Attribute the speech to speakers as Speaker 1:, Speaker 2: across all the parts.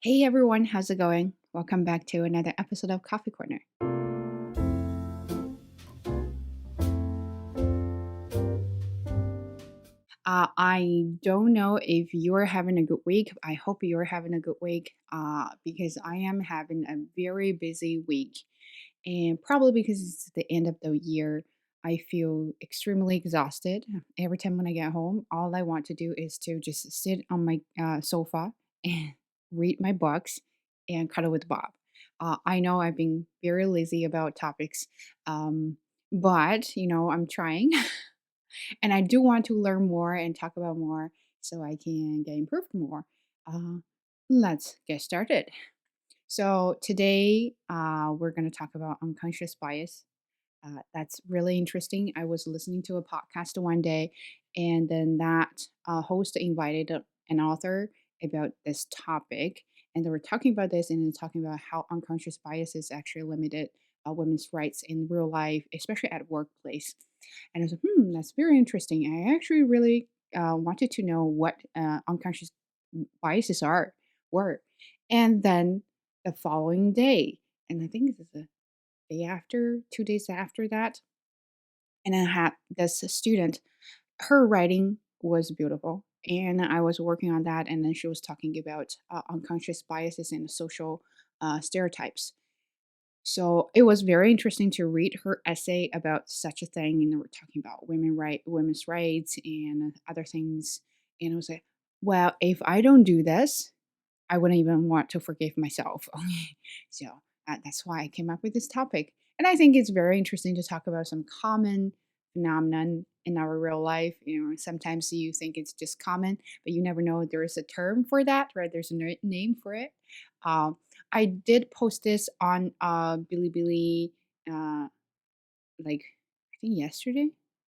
Speaker 1: Hey everyone, how's it going? Welcome back to another episode of Coffee Corner. I don't know if you're having a good week. I hope you're having a good week because I am having a very busy week. And probably because it's the end of the year, I feel extremely exhausted. Every time when I get home, all I want to do is to just sit on my sofa and read my books and cuddle with Bob. I know I've been very lazy about topics, but I'm trying. And I do want to learn more and talk about more so I can get improved more. Uh, let's get started. So, today we're going to talk about unconscious bias. That's really interesting. I was listening to a podcast one day, and then that host invited an author about this topic. And they were talking about this and talking about how unconscious bias is actually limited women's rights in real life, especially at workplace. And I was like, that's very interesting. I actually really wanted to know what unconscious biases were. And then the following day, and I think this is the day after, 2 days after that, and I had this student, her writing was beautiful. And I was working on that, and then she was talking about unconscious biases and social stereotypes. So it was very interesting to read her essay about such a thing, and they were talking about women's rights, and other things. And I was like, well, if I don't do this, I wouldn't even want to forgive myself. So that's why I came up with this topic. And I think it's very interesting to talk about some common phenomenon in our real life. Sometimes you think it's just common, but you never know there is a term for that, right? There's a name for it. Um, I did post this on Bilibili, uh, like I think yesterday,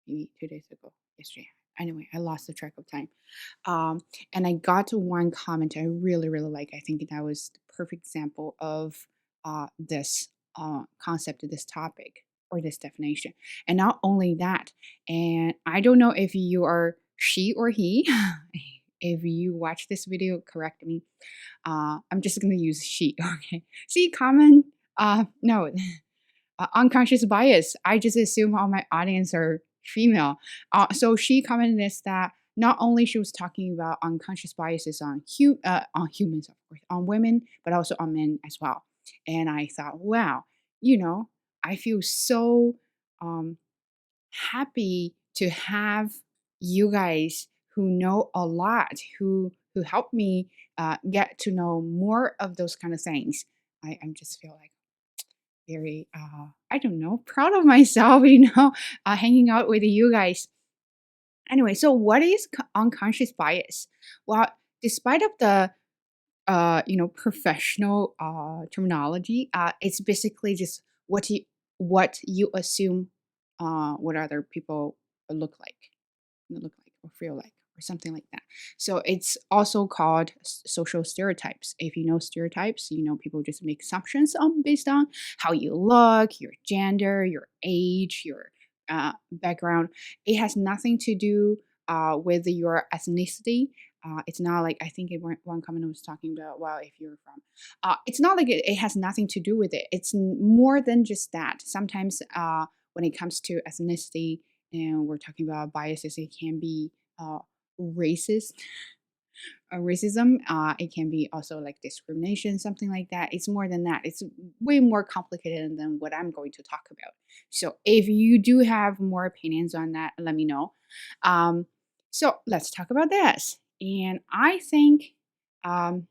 Speaker 1: maybe 2 days ago. Yesterday. Anyway, I lost the track of time. Um, and I got to one comment I really, really like. I think that was the perfect example of this concept of this topic or this definition. And not only that, and I don't know if you are she or he. If you watch this video, correct me. I'm just going to use she. Okay. See, comment. No, unconscious bias. I just assume all my audience are female. So she commented this that not only she was talking about unconscious biases on humans, of course, on women, but also on men as well. And I thought, wow, you know, I feel so um, happy to have you guys who know a lot, who help me get to know more of those kind of things. I just feel like very I don't know, proud of myself, hanging out with you guys. Anyway, so what is unconscious bias? Well, despite of the professional terminology, it's basically just what you assume what other people look like or feel like or something like that. So it's also called social stereotypes. If you know stereotypes, people just make assumptions based on how you look, your gender, your age, your background. It has nothing to do with your ethnicity. It's not like I think one comment was talking about. Well, if you're from, it's not like it has nothing to do with it. It's more than just that. Sometimes when it comes to ethnicity, and we're talking about biases, it can be uh, racist racism. It can be also like discrimination, something like that. It's more than that. It's way more complicated than what I'm going to talk about. So if you do have more opinions on that, let me know. um, so let's talk about this. And I think um,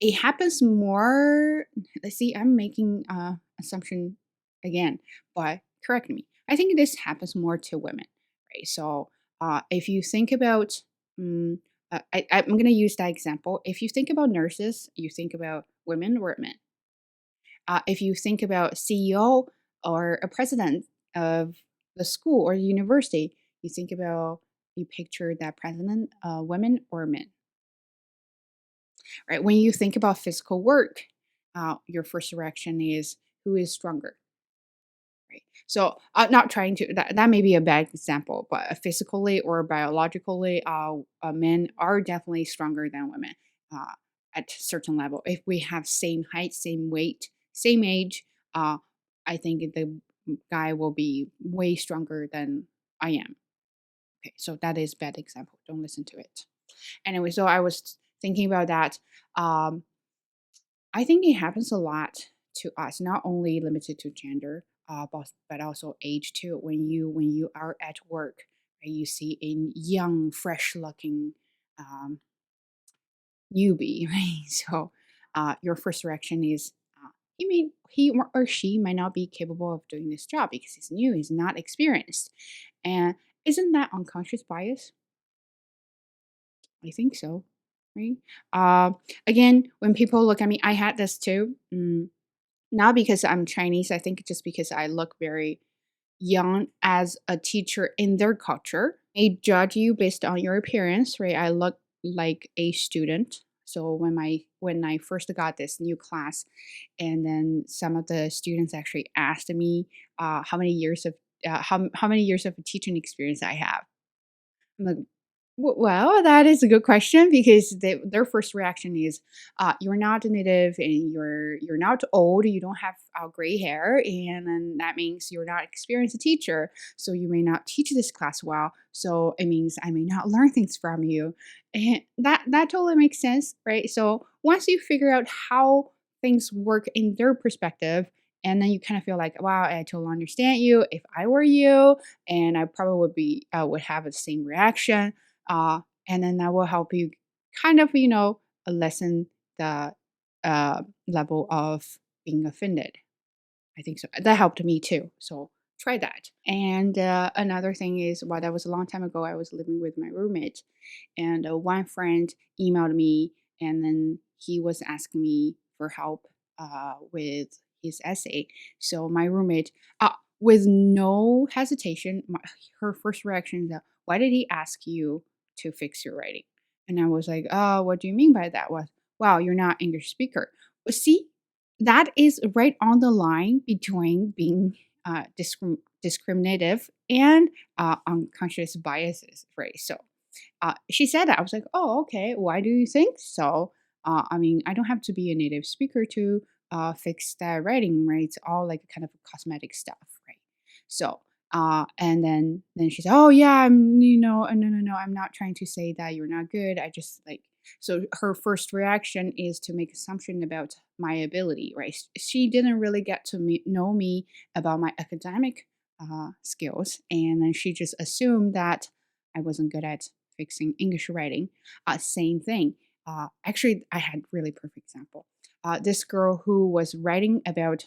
Speaker 1: it happens more. Let's see, I'm making assumption again, but correct me. I think this happens more to women, right? So if you think about, mm, I'm going to use that example. If you think about nurses, you think about women or men. If you think about CEO or a president of the school or the university, you picture that president, women or men, right? When you think about physical work, your first reaction is who is stronger, right? So, not trying to that may be a bad example, but physically or biologically, men are definitely stronger than women. Uh, at certain level. If we have same height, same weight, same age, I think the guy will be way stronger than I am. Okay, so that is bad example. Don't listen to it. Anyway, so I was thinking about that. Um, I think it happens a lot to us, not only limited to gender, but also age too. When you are at work, and you see a young, fresh-looking um, newbie, right? So your first reaction is he or she might not be capable of doing this job because he's new, he's not experienced, and isn't that unconscious bias? I think so, right? Uh, Again, when people look at me, I had this too. Not because I'm Chinese, I think just because I look very young as a teacher in their culture. They judge you based on your appearance, right? I look like a student. So when I first got this new class, and then some of the students actually asked me how many years of how many years of teaching experience I have. I'm like, well, that is a good question because their first reaction is, "You're not a native, and you're not old. You don't have gray hair, and then that means you're not experienced teacher. So you may not teach this class well. So it means I may not learn things from you." And that totally makes sense, right? So once you figure out how things work in their perspective, and then you kind of feel like, "Wow, I totally understand you. If I were you, and I probably would have the same reaction." uh, and then that will help you kind of lessen the level of being offended. I think so. That helped me too. So try that. And another thing is, well, that was a long time ago. I was living with my roommate, and one friend emailed me, and then he was asking me for help with his essay. So my roommate, with no hesitation, her first reaction is, "Why did he ask you to fix your writing?" And I was like, "Oh, what do you mean by that?" Was, "Wow, you're not English speaker." But see, that is right on the line between being discriminative and unconscious biases, right? So she said that. I was like, "Oh, okay. Why do you think so?" I mean, I don't have to be a native speaker to fix that writing, right? It's all like kind of cosmetic stuff, right? So, and then she said, "Oh yeah, no, I'm not trying to say that you're not good. I just like." So her first reaction is to make assumption about my ability, right? She didn't really get to know me about my academic skills, and then she just assumed that I wasn't good at fixing English writing. Same thing. Actually, I had really perfect example. This girl who was writing about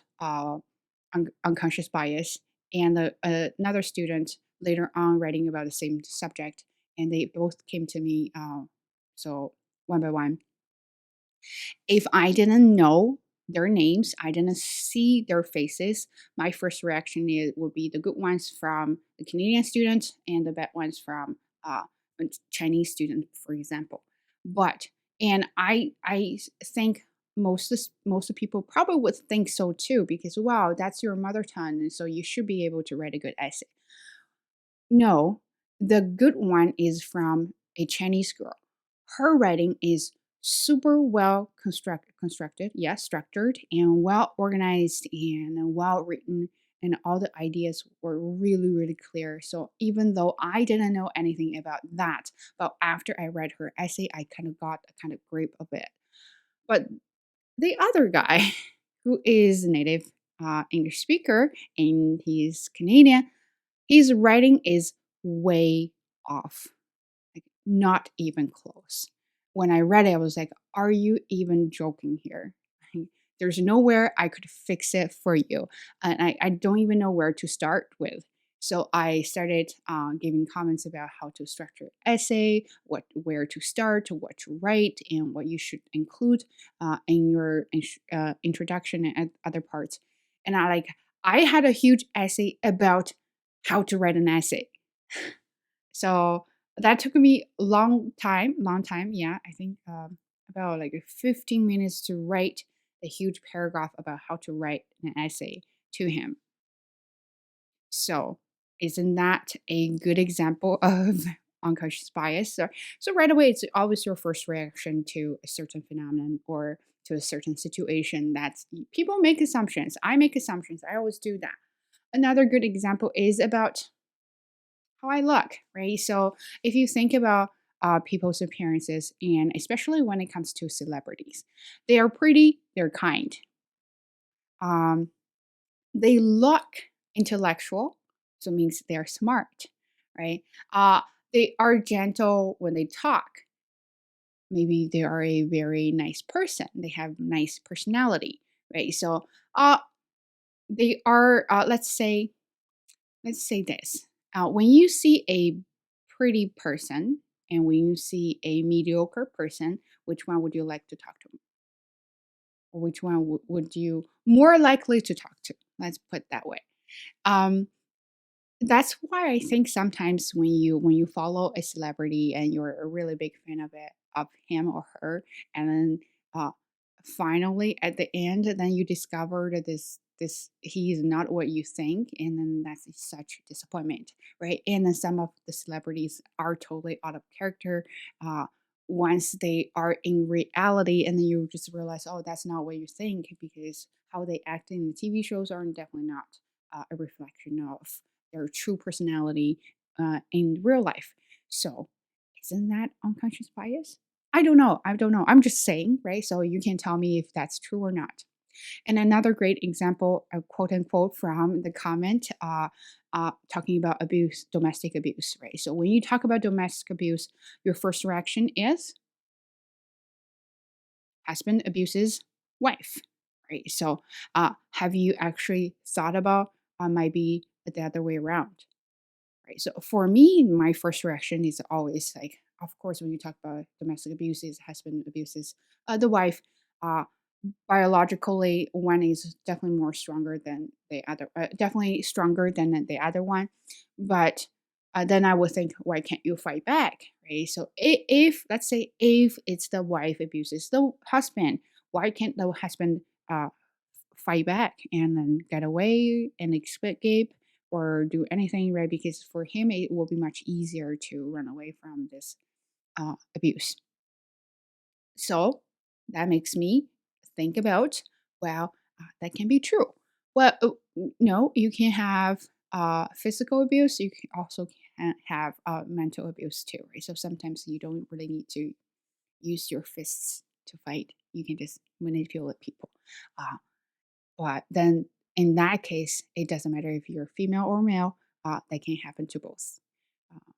Speaker 1: unconscious bias, and another student later on writing about the same subject, and they both came to me. So one by one, if I didn't know their names, I didn't see their faces, my first reaction would be the good ones from the Canadian student and the bad ones from a Chinese student, for example. But and I think most of people probably would think so too, because wow, that's your mother tongue, and so you should be able to write a good essay. No, the good one is from a Chinese girl. Her writing is super well constructed, yes, structured and well organized and well written, and all the ideas were really, really clear. So even though I didn't know anything about that, but after I read her essay, I kind of got a kind of grip of it. But the other guy, who is a native English speaker and he's Canadian, his writing is way off, like not even close. When I read it, I was like, "Are you even joking here? Like, there's nowhere I could fix it for you." And I don't even know where to start with. So I started giving comments about how to structure essay, where to start, what to write, and what you should include in your introduction and other parts. And I had a huge essay about how to write an essay. So that took me a long time. Yeah, I think about like 15 minutes to write a huge paragraph about how to write an essay to him. So isn't that a good example of unconscious bias. So right away, it's always your first reaction to a certain phenomenon or to a certain situation. That's people make assumptions. I make assumptions. I always do that. Another good example is about how I look, right? So if you think about people's appearances, and especially when it comes to celebrities, they are pretty, they're kind, um, they look intellectual, so it means they're smart, right? Uh, they are gentle when they talk. Maybe they are a very nice person. They have nice personality, right? So they are. Let's say this. When you see a pretty person and when you see a mediocre person, which one would you like to talk to? Or which one would you more likely to talk to? Let's put that way. Um, that's why I think sometimes when you follow a celebrity and you're a really big fan of him or her, and then uh, finally at the end, then you discover that this he is not what you think, and then that's such disappointment, right? And then some of the celebrities are totally out of character. Uh, Once they are in reality, and then you just realize, oh, that's not what you think, because how they act in the TV shows are definitely not a reflection of their true personality in real life. So, isn't that unconscious bias? I don't know. I don't know. I'm just saying, right? So you can tell me if that's true or not. And another great example, quote unquote, from the comment talking about abuse, domestic abuse, right? So when you talk about domestic abuse, your first reaction is husband abuses wife, right? So have you actually thought about might be the other way around? Right. So for me, my first reaction is always like, of course, when you talk about domestic abuses, husband abuses the wife, uh, biologically, one is definitely more stronger than the other, definitely stronger than the other one. But then I would think, why can't you fight back? Right. So if let's say if it's the wife abuses the husband, why can't the husband uh, fight back and then get away and escape or do anything, right? Because for him, it will be much easier to run away from this abuse. So that makes me think about, well, that can be true. Well, no, you can have physical abuse. You can also can have mental abuse too, right? So sometimes you don't really need to use your fists to fight. You can just manipulate people. Uh, but then in that case, it doesn't matter if you're female or male, that can happen to both. Uh,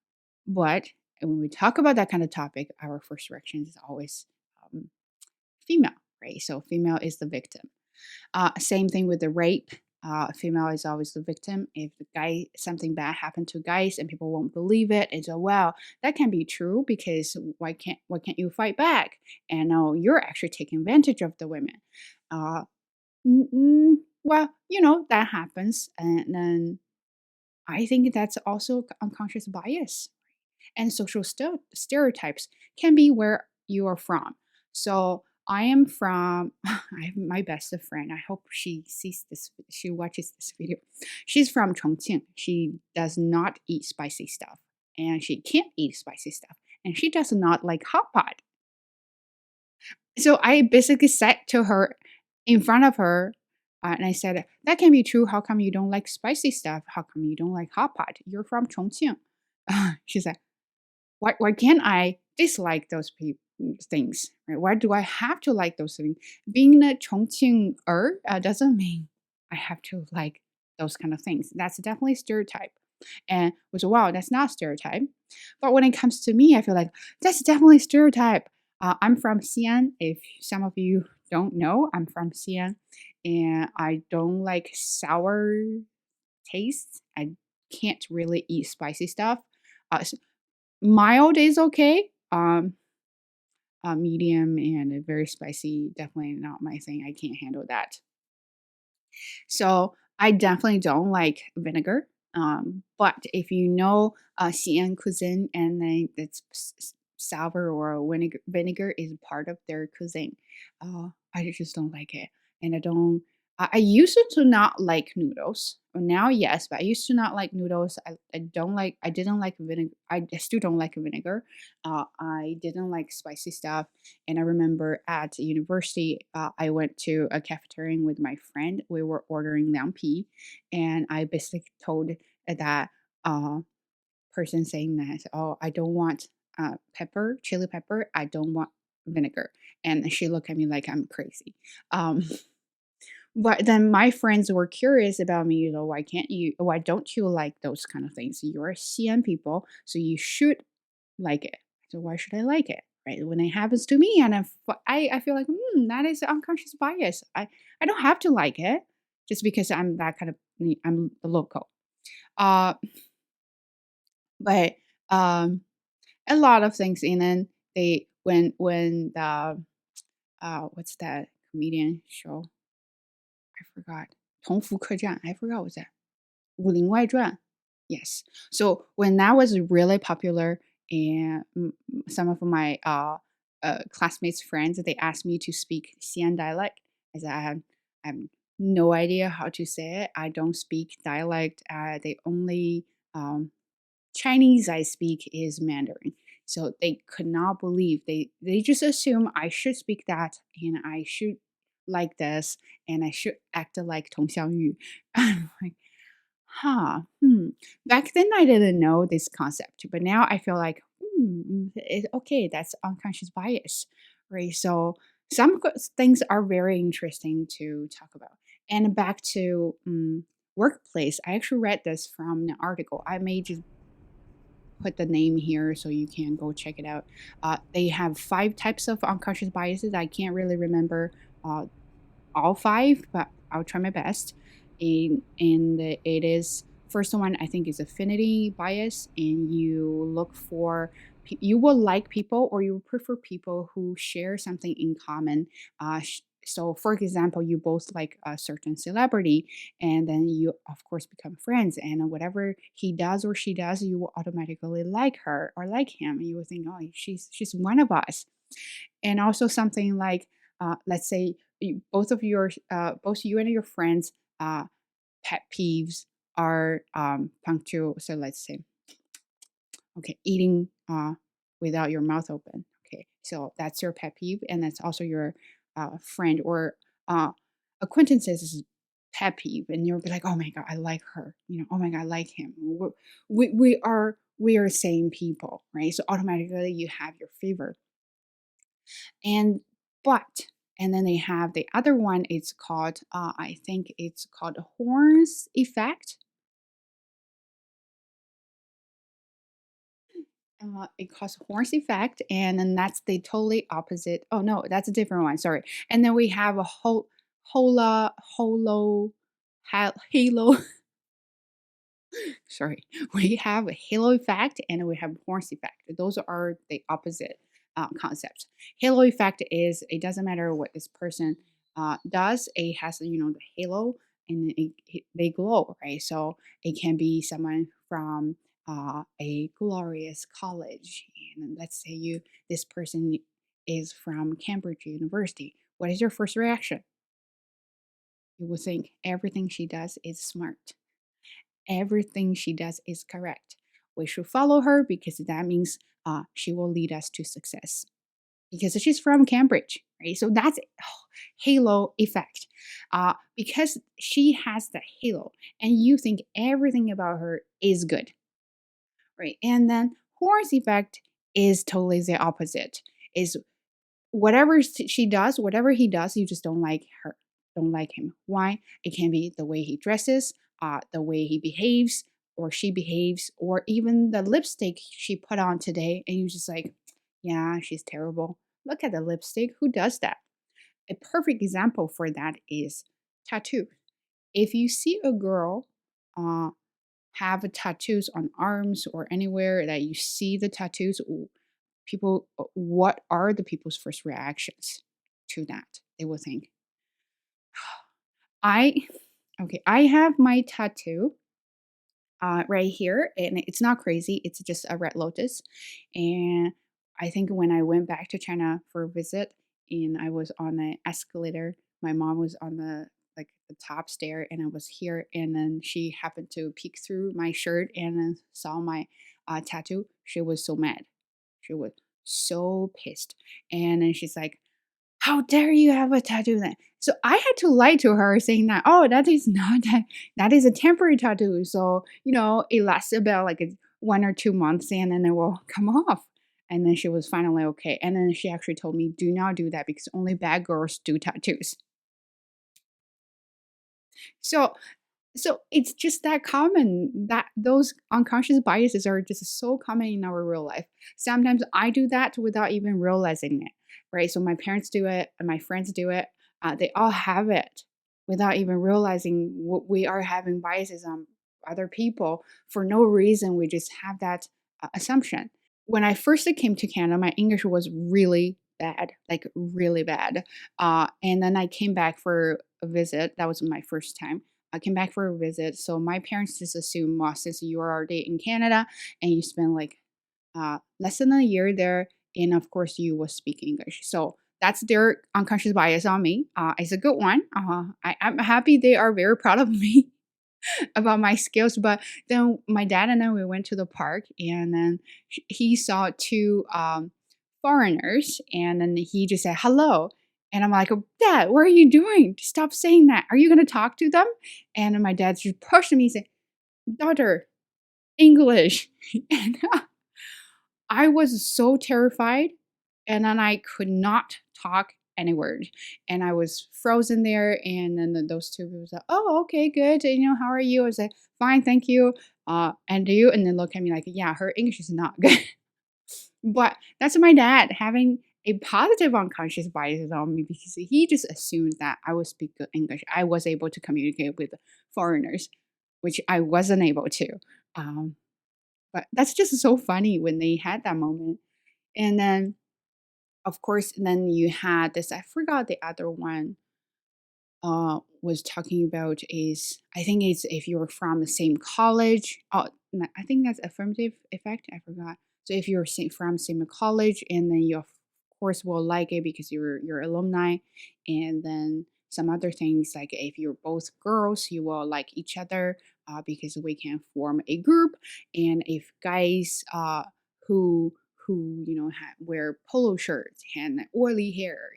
Speaker 1: but when we talk about that kind of topic, our first reaction is always um, female, right? So female is the victim. Same thing with the rape. Female is always the victim. If the guy something bad happened to guys and people won't believe it, and so well, that can be true because why can't you fight back? And now you're actually taking advantage of the women. Uh, well, that happens, and then I think that's also unconscious bias and social stereotypes can be where you are from. So I am from. I have my best friend. I hope she sees this. She watches this video. She's from Chongqing. She does not eat spicy stuff, and she can't eat spicy stuff, and she does not like hot pot. So I basically said to her in front of her, and I said, "That can be true. How come you don't like spicy stuff? How come you don't like hot pot? You're from Chongqing." She said, "Why can't I dislike those things? Right? Why do I have to like those things? Being a Chongqing doesn't mean I have to like those kind of things. That's definitely stereotype." And was wow, that's not stereotype. But when it comes to me, I feel like that's definitely stereotype. I'm from Xi'an. If some of you don't know, I'm from Xi'an, and I don't like sour taste. I can't really eat spicy stuff. Mild is okay. Medium and very spicy, definitely not my thing. I can't handle that. So I definitely don't like vinegar. But if you know Xi'an cuisine and then it's sour or vinegar is part of their cuisine, I just don't like it, and I don't. I used to not like noodles. Now, yes, but I used to not like noodles. I didn't like vinegar. I still don't like vinegar. I didn't like spicy stuff. And I remember at university, I went to a cafeteria with my friend. We were ordering lampi, and I basically told that uh, person saying that, "Oh, I don't want pepper, chili pepper. I don't want vinegar." And she looked at me like I'm crazy. Um, but then my friends were curious about me, why don't you like those kind of things? You're a CN people, so you should like it. So why should I like it? Right? When it happens to me and I feel like, that is unconscious bias. I don't have to like it just because I'm that kind of I'm the local. Uh but um a lot of things and then they when the what's that comedian show? I forgot. 同福客栈. I forgot what's that. 武林外传. Yes. So when that was really popular and some of my classmates, friends, they asked me to speak Xi'an dialect. I said I have no idea how to say it. I don't speak dialect. The only Chinese I speak is Mandarin. So they could not believe they just assume I should speak that and I should like this and I should act like Tong Xiangyu. I'm like, huh, Back then, I didn't know this concept, but now I feel like, okay, that's unconscious bias, right? So things are very interesting to talk about. And back to workplace, I actually read this from an article. I may just put the name here so you can go check it out. They have 5 types of unconscious biases. I can't really remember uh, all 5, but I'll try my best. And it is first one I think is affinity bias, and you look for you will like people or you will prefer people who share something in common. So, for example, you both like a certain celebrity, and then you, of course, become friends. And whatever he does or she does, you will automatically like her or like him. And you will think, oh, she's one of us. And also something like, let's say, both you and your friends' pet peeves are punctual. So let's say, okay, eating without your mouth open. Okay, so that's your pet peeve, and that's also your friend or acquaintance's pet peeve, and you'll be like, oh my god, I like her. Oh my god, I like him. We are same people, right? So automatically you have your favor. And but and then they have the other one. It's called I think it's called horns effect. It calls horse effect, and then that's the totally opposite. Oh no, that's a different one. Sorry. And then we have a holo, halo. Sorry, we have a halo effect and we have horse effect. Those are the opposite concepts. Halo effect is it doesn't matter what this person does. It has the halo and they glow, right? So it can be someone from a glorious college, and let's say this person is from Cambridge University. What is your first reaction? You will think everything she does is smart. Everything she does is correct. We should follow her because that means she will lead us to success. Because she's from Cambridge, right? So that's halo effect. Because she has the halo, and you think everything about her is good, right? And then horse effect is totally the opposite. Is whatever she does, whatever he does, you just don't like her, don't like him. Why? It can be the way he dresses, the way he behaves or she behaves, or even the lipstick she put on today, and you just like, yeah, she's terrible. Look at the lipstick. Who does that? A perfect example for that is tattoo. If you see a girl uh, have tattoos on arms or anywhere that you see the tattoos, what are the people's first reactions to that? They will think, I, okay, I have my tattoo right here, and it's not crazy. It's just a red lotus. And I think when I went back to China for a visit, and I was on the escalator, my mom was on the like the top stair, and I was here, and then she happened to peek through my shirt and then saw my tattoo. She was so mad. She was so pissed, and then she's like, "How dare you have a tattoo then?" So I had to lie to her saying that, "Oh, that is not that is a temporary tattoo. So, it lasts about like 1 or 2 months and then it will come off." And then she was finally okay. And then she actually told me, "Do not do that because only bad girls do tattoos." So so it's just that common that those unconscious biases are just so common in our real life. Sometimes I do that without even realizing it, right? So my parents do it and my friends do it. They all have it without even realizing what we are having biases on other people for no reason. We just have that assumption. When I first came to Canada, my English was really bad, like really bad. And then I came back for a visit. That was my first time. I came back for a visit. So my parents just assume, well, since you are already in Canada and you spend like less than a year there, and of course you will speak English. So that's their unconscious bias on me. It's a good one. I'm happy they are very proud of me about my skills. But then my dad and I we went to the park, and then he saw two foreigners, and then he just said hello. And I'm like, "Oh, Dad, what are you doing? Stop saying that. Are you going to talk to them?" And then my dad just pushed me and said, "Daughter, English." And I was so terrified, and then I could not talk any word, and I was frozen there. And then those two people said, "Oh, okay, good. How are you?" I said, "Fine, thank you." And you? And then look at me like, "Yeah, her English is not good." But that's my dad having a positive unconscious bias on me because he just assumed that I would speak good English. I was able to communicate with foreigners, which I wasn't able to. Um, but that's just so funny when they had that moment. And then, of course, then you had this, I forgot the other one was talking about is I think it's if you're from the same college. Oh, I think that's affirmative effect. I forgot. So if you're from same college, and then you of course will like it because you're alumni, and then some other things like if you're both girls, you will like each other because we can form a group, and if guys who wear polo shirts and oily hair,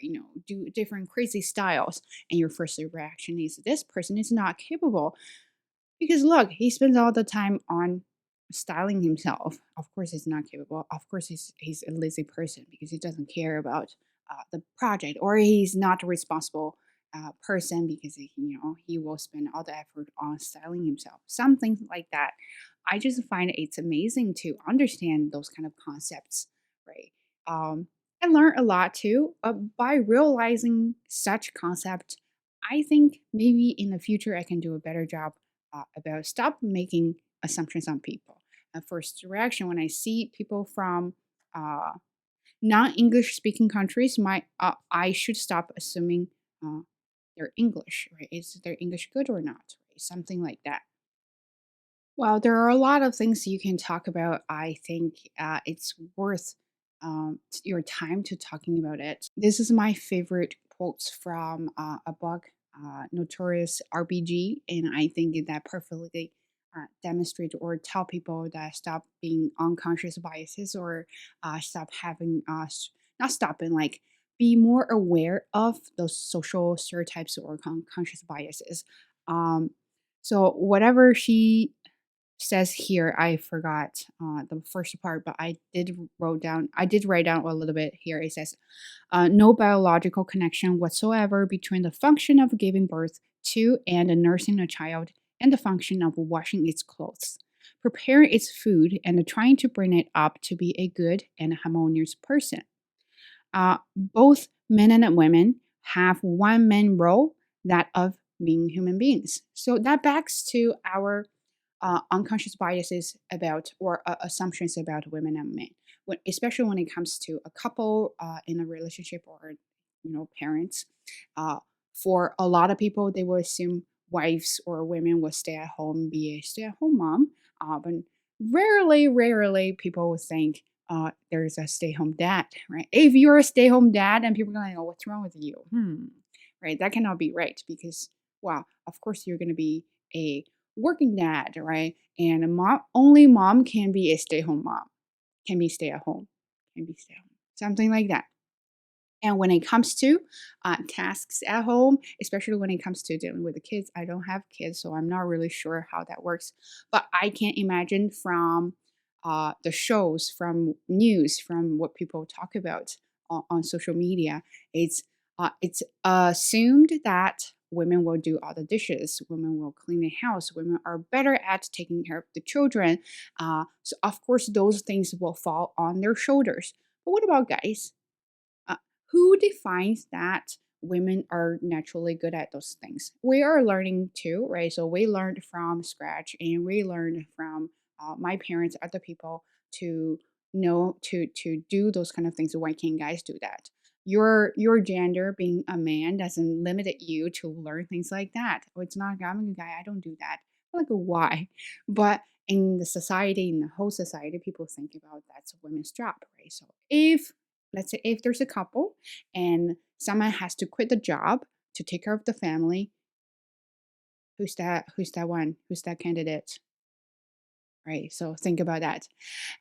Speaker 1: do different crazy styles, and your first reaction is this person is not capable because look, he spends all the time on styling himself. Of course he's not capable. Of course he's a lazy person because he doesn't care about the project, or he's not a responsible person because he will spend all the effort on styling himself, something like that. I just find it's amazing to understand those kind of concepts, right? I learned a lot too by realizing such concept. I think maybe in the future I can do a better job about stop making assumptions on people. First reaction when I see people from uh, non-English speaking countries, my I should stop assuming uh, they're English. Right? Is their English good or not? Right? Something like that. Well, there are a lot of things you can talk about. I think it's worth your time to talking about it. This is my favorite quotes from a book, Notorious RBG, and I think that perfectly demonstrate or tell people that stop being unconscious biases, or stop having not stopping like be more aware of those social stereotypes or conscious biases. Um, so whatever she says here, I forgot the first part, but I did write down a little bit here. It says, no biological connection whatsoever between the function of giving birth to and nursing a child and the function of washing its clothes, preparing its food, and trying to bring it up to be a good and harmonious person. Both men and women have one main role, that of being human beings. So that backs to our unconscious biases about or assumptions about women and men, especially when it comes to a couple in a relationship, or parents. Uh, for a lot of people, they will assume wives or women will stay at home, be a stay-at-home mom. But rarely people will think there's a stay-home dad, right? If you're a stay-home dad, and people are like, "Oh, what's wrong with you?" Right? That cannot be right because Well, of course, you're going to be a working dad, right? And a mom, only mom can be a stay-home mom, can be stay at home, can be stay at home, something like that. And when it comes to tasks at home, especially when it comes to dealing with the kids, I don't have kids, so I'm not really sure how that works. But I can imagine from the shows, from news, from what people talk about on social media, it's assumed that women will do all the dishes, women will clean the house, women are better at taking care of the children. So of course, those things will fall on their shoulders. But what about guys? Uh, who defines that women are naturally good at those things? We are learning too, right? So we learned from scratch, and we learned from my parents, other people, to know to do those kind of things. Why can't guys do that? Your gender, being a man, doesn't limit you to learn things like that. Oh, it's not, I'm a guy, I don't do that. Like, why? But in the society, in the whole society, people think about that's a women's job, right? So if, let's say, if there's a couple and someone has to quit the job to take care of the family, who's that one? Who's that candidate? Right. So think about that.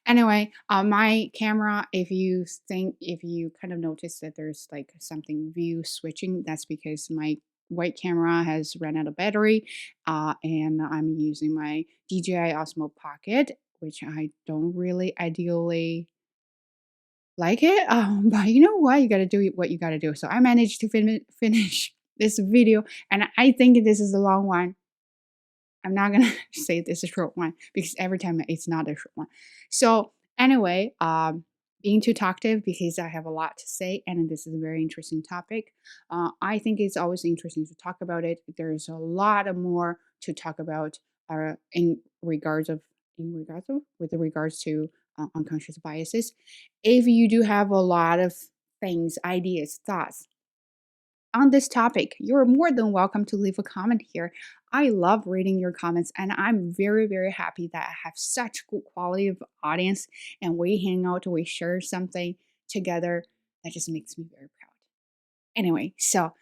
Speaker 1: Anyway, my camera, if you kind of notice that there's like something view switching, that's because my white camera has run out of battery, and I'm using my DJI Osmo Pocket, which I don't really ideally like it. But you know what? You got to do what you got to do. So I managed to finish this video, and I think this is a long one. I'm not gonna say this is a short one because every time it's not a short one. So anyway, being too talkative because I have a lot to say, and this is a very interesting topic. I think it's always interesting to talk about it. There's a lot of more to talk about in regards of with regards to unconscious biases. If you do have a lot of things, ideas, thoughts on this topic, you're more than welcome to leave a comment here. I love reading your comments, and I'm very, very happy that I have such good quality of audience, and we hang out, we share something together. That just makes me very proud. Anyway, so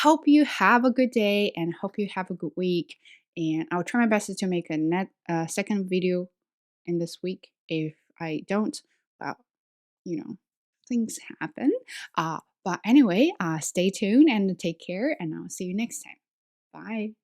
Speaker 1: hope you have a good day and hope you have a good week. And I'll try my best to make a second video in this week. If I don't, well, things happen. But anyway, stay tuned and take care, and I'll see you next time. Bye.